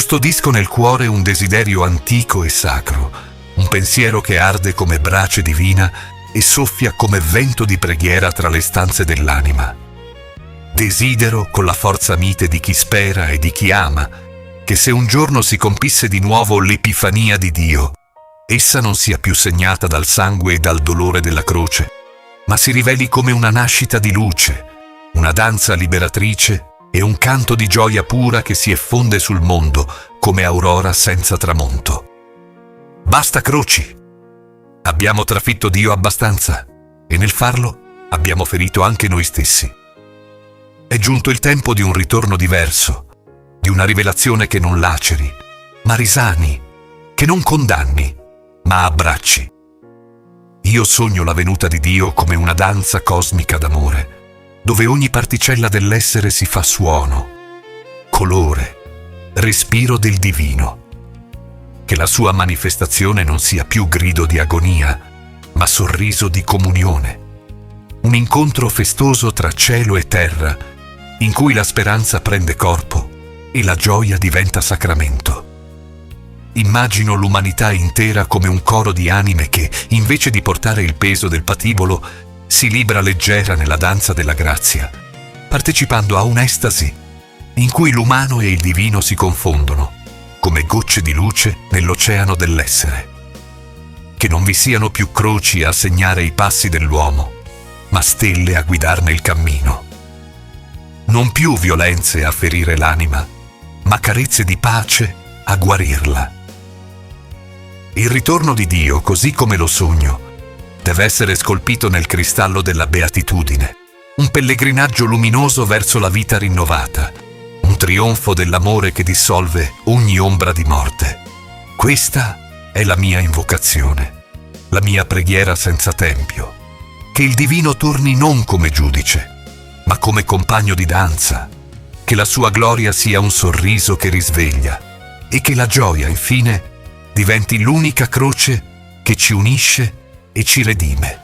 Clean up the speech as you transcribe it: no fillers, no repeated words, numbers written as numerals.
Custodisco nel cuore un desiderio antico e sacro, un pensiero che arde come brace divina e soffia come vento di preghiera tra le stanze dell'anima. Desidero, con la forza mite di chi spera e di chi ama, che se un giorno si compisse di nuovo l'epifania di Dio, essa non sia più segnata dal sangue e dal dolore della croce, ma si riveli come una nascita di luce, una danza liberatrice e un canto di gioia pura che si effonde sul mondo come aurora senza tramonto. Basta croci! Abbiamo trafitto Dio abbastanza e nel farlo abbiamo ferito anche noi stessi. È giunto il tempo di un ritorno diverso, di una rivelazione che non laceri, ma risani, che non condanni, ma abbracci. Io sogno la venuta di Dio come una danza cosmica d'amore, dove ogni particella dell'essere si fa suono, colore, respiro del divino. Che la sua manifestazione non sia più grido di agonia, ma sorriso di comunione. Un incontro festoso tra cielo e terra, in cui la speranza prende corpo e la gioia diventa sacramento. Immagino l'umanità intera come un coro di anime che, invece di portare il peso del patibolo, si libra leggera nella danza della grazia, partecipando a un'estasi in cui l'umano e il divino si confondono, come gocce di luce nell'oceano dell'essere. Che non vi siano più croci a segnare i passi dell'uomo, ma stelle a guidarne il cammino. Non più violenze a ferire l'anima, ma carezze di pace a guarirla. Il ritorno di Dio, così come lo sogno, deve essere scolpito nel cristallo della beatitudine, un pellegrinaggio luminoso verso la vita rinnovata, un trionfo dell'amore che dissolve ogni ombra di morte. Questa è la mia invocazione, la mia preghiera senza tempio, che il divino torni non come giudice, ma come compagno di danza, che la sua gloria sia un sorriso che risveglia e che la gioia, infine, diventi l'unica croce che ci unisce e ci redime.